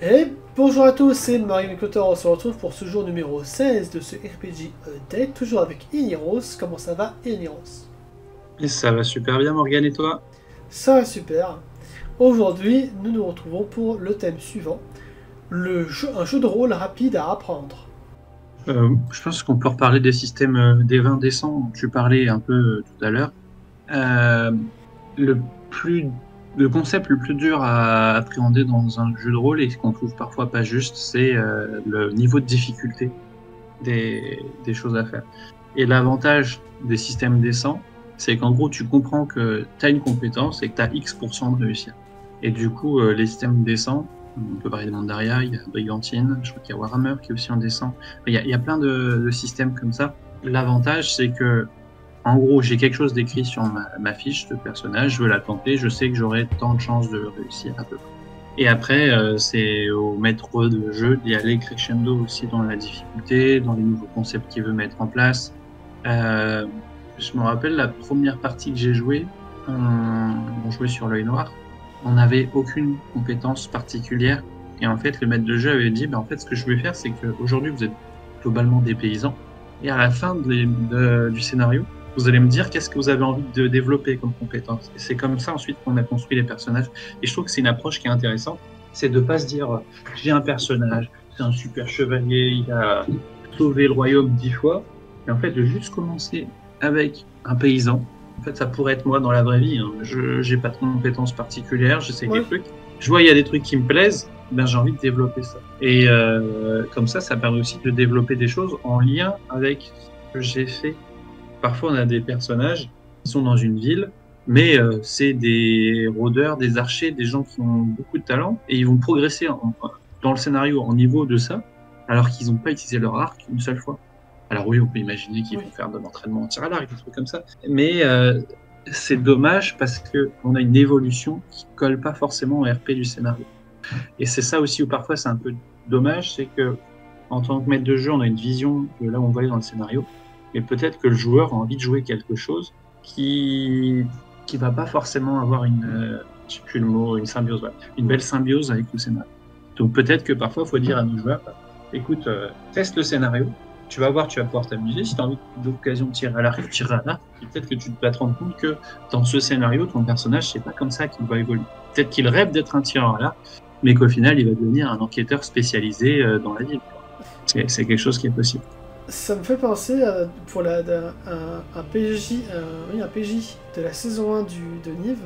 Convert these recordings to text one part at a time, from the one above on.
Et bonjour à tous, c'est Marie-Clotaire, on se retrouve pour ce jour numéro 16 de ce RPG Update, toujours avec Iniros. Comment ça va, Iniros? Et ça va super bien, Morgane, et toi? Ça va super. Aujourd'hui, nous nous retrouvons pour le thème suivant, un jeu de rôle rapide à apprendre. Je pense qu'on peut reparler des systèmes des 20 décents dont tu parlais un peu tout à l'heure. Euh, le plus, le concept le plus dur à appréhender dans un jeu de rôle et qu'on trouve parfois pas juste, c'est le niveau de difficulté des choses à faire. Et l'avantage des systèmes décents, c'est qu'en gros, tu comprends que tu as une compétence et que tu as X% de réussir. Et du coup, les systèmes décents, on peut parler de Mandaria, il y a Brigantine, je crois qu'il y a Warhammer qui est aussi en descent. Il y a plein de systèmes comme ça. L'avantage, c'est que, en gros, j'ai quelque chose d'écrit sur ma fiche de personnage, je veux la tenter, je sais que j'aurai tant de chances de réussir à peu près. Et après, c'est au maître de jeu d'y aller crescendo aussi dans la difficulté, dans les nouveaux concepts qu'il veut mettre en place. Euh, je me rappelle la première partie que j'ai jouée, on jouait sur l'œil noir, on n'avait aucune compétence particulière. Et en fait, le maître de jeu avait dit, en fait, ce que je vais faire, c'est qu'aujourd'hui, vous êtes globalement des paysans. Et à la fin du scénario, vous allez me dire qu'est-ce que vous avez envie de développer comme compétence. Et c'est comme ça ensuite qu'on a construit les personnages. Et je trouve que c'est une approche qui est intéressante. C'est de pas se dire, j'ai un personnage, c'est un super chevalier, il a sauvé le royaume 10 fois. Et en fait, de juste commencer avec un paysan. En fait, ça pourrait être moi dans la vraie vie. Hein. Je n'ai pas de compétences particulières, j'essaie des Ouais. trucs. Je vois, il y a des trucs qui me plaisent, ben, j'ai envie de développer ça. Et comme ça permet aussi de développer des choses en lien avec ce que j'ai fait. Parfois, on a des personnages qui sont dans une ville, mais c'est des rôdeurs, des archers, des gens qui ont beaucoup de talent, et ils vont progresser dans le scénario en niveau de ça, alors qu'ils n'ont pas utilisé leur arc une seule fois. Alors oui, on peut imaginer qu'ils Oui. vont faire de l'entraînement en tir à l'arc, des trucs comme ça, mais c'est dommage parce qu'on a une évolution qui colle pas forcément au RP du scénario. Et c'est ça aussi où parfois c'est un peu dommage, c'est que en tant que maître de jeu, on a une vision de là où on va aller dans le scénario, mais peut-être que le joueur a envie de jouer quelque chose qui va pas forcément avoir je sais plus le mot, une symbiose, ouais, une belle symbiose avec le scénario. Donc peut-être que parfois il faut dire à nos joueurs, écoute, teste le scénario, tu vas voir, tu vas pouvoir t'amuser. Si tu as envie d'occasion de tirer à l'arc, tirer à l'arc. Peut-être que tu vas te rendre compte que dans ce scénario, ton personnage, c'est pas comme ça qu'il va évoluer. Peut-être qu'il rêve d'être un tireur à l'arc, mais qu'au final, il va devenir un enquêteur spécialisé dans la ville. C'est quelque chose qui est possible. Ça me fait penser pour un PJ, oui, un PJ de la saison 1 de Nive.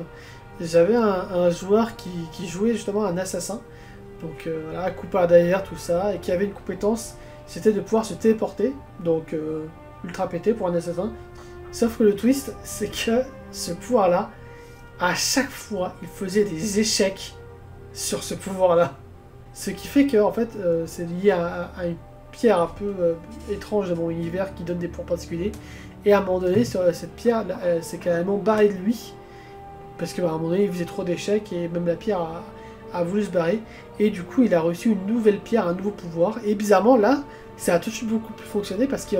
J'avais un joueur qui jouait justement un assassin, donc voilà, coupé derrière, tout ça, et qui avait une compétence, c'était de pouvoir se téléporter, donc ultra pété pour un assassin. Sauf que le twist, c'est que ce pouvoir-là, à chaque fois, il faisait des échecs sur ce pouvoir-là. Ce qui fait que, en fait, c'est lié à une pierre un peu étrange de mon univers qui donne des points particuliers. Et à un moment donné, sur cette pierre, c'est carrément barré de lui. Parce qu'à un moment donné, il faisait trop d'échecs et même la pierre a voulu se barrer. Et du coup, il a reçu une nouvelle pierre, un nouveau pouvoir. Et bizarrement, là, ça a tout de suite beaucoup plus fonctionné parce qu'il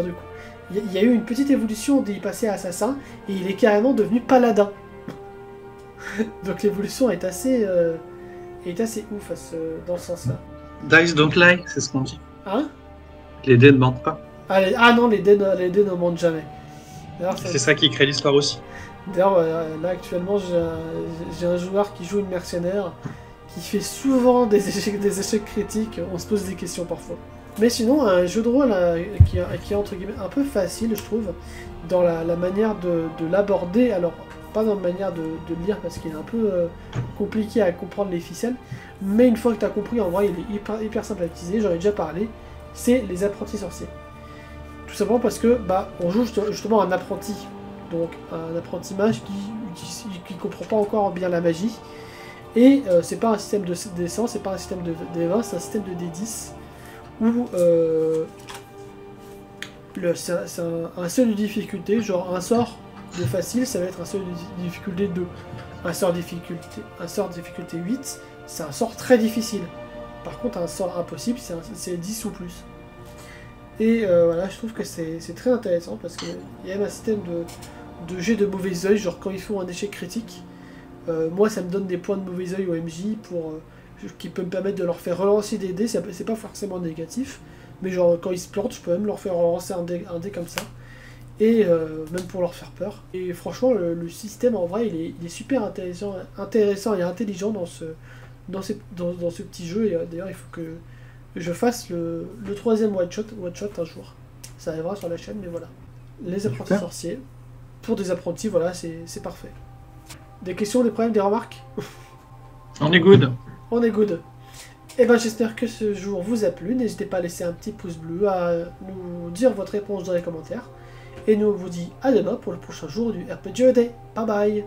y a eu une petite évolution d'y passer à assassin. Et il est carrément devenu paladin. Donc l'évolution est assez ouf dans ce sens-là. Dice don't lie, c'est ce qu'on dit. Hein? Les dés ne mentent pas. Ah non, les dés ne mentent jamais. D'ailleurs, C'est ça qui crée l'histoire aussi. là actuellement, j'ai un joueur qui joue une mercenaire qui fait souvent des échecs critiques. On se pose des questions parfois. Mais sinon, un jeu de rôle qui est entre guillemets un peu facile, je trouve, dans la manière de l'aborder. Alors, pas dans la manière de le lire parce qu'il est un peu compliqué à comprendre les ficelles. Mais une fois que tu as compris, en vrai, il est hyper simple à utiliser. J'en ai déjà parlé. C'est les apprentis sorciers. Tout simplement parce que on joue justement un apprenti. Donc un apprenti mage qui comprend pas encore bien la magie. Et c'est pas un système de D100, c'est pas un système de D20, c'est un système de D10 où c'est un seuil de difficulté, genre un sort de facile, ça va être un seuil de difficulté 2. Un sort de difficulté 8, c'est un sort très difficile. Par contre, un sort impossible, c'est 10 ou plus. Et voilà, je trouve que c'est très intéressant parce qu'il y a même un système de jet de mauvais oeil, genre quand ils font un échec critique. Moi, ça me donne des points de mauvais oeil au MJ pour qui peut me permettre de leur faire relancer des dés, c'est pas forcément négatif, mais genre quand ils se plantent, je peux même leur faire relancer un dé comme ça, et même pour leur faire peur. Et franchement, le système en vrai, il est super intéressant et intelligent dans ce petit jeu, et d'ailleurs il faut que je fasse le troisième one-shot un jour. Ça arrivera sur la chaîne, mais voilà. Les apprentis sorciers, pour des apprentis, voilà, c'est parfait. Des questions, des problèmes, des remarques? On est good. On est good. Et ben j'espère que ce jour vous a plu. N'hésitez pas à laisser un petit pouce bleu, à nous dire votre réponse dans les commentaires. Et nous on vous dit à demain pour le prochain jour du RPG Day. Bye bye.